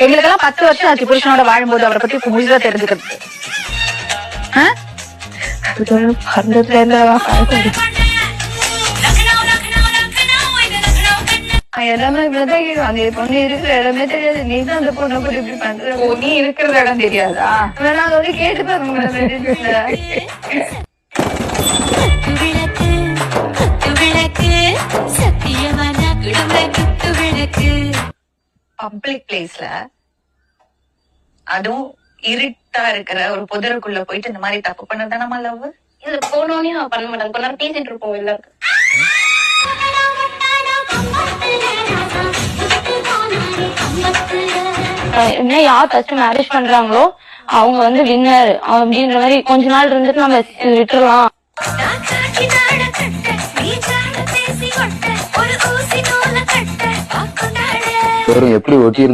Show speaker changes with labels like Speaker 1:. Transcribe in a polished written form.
Speaker 1: எங்களுக்கு எல்லாம் 10 வருஷம் ஆச்சு புருஷனோட வாழும்போது அவரை பத்தி முழுதா தெரிஞ்சுக்கிறது. எல்லாமே இவ்வளவுதான் அந்த பொண்ணு இருக்கிற இடமே தெரியாது. நீ தான் அந்த பொண்ணை பத்தி இப்படி பண்ற. நீ இருக்கிற இடம் தெரியாதா? வேணா அதை கேட்டு பாருங்க. பப்ளிக் பிளேஸ்ல அதுவும் இருட்டா இருக்கிற ஒரு புதருக்குள்ள போயிட்டு இந்த மாதிரி தப்பு பண்ணதானமா லவ்?
Speaker 2: இதுல போனோன்னே நான் பண்ண மாட்டேன். கொஞ்ச நேரம் பேசிட்டு இருப்போம் எல்லாருக்கும்.
Speaker 3: என்ன யார் ஃபர்ஸ்ட் மேரேஜ் பண்றாங்களோ அவங்க வந்து வின்னர் அப்படின்ற மாதிரி கொஞ்ச நாள் இருந்துட்டு நம்ம விட்டுறலாம்.
Speaker 4: எப்படி ஒட்டி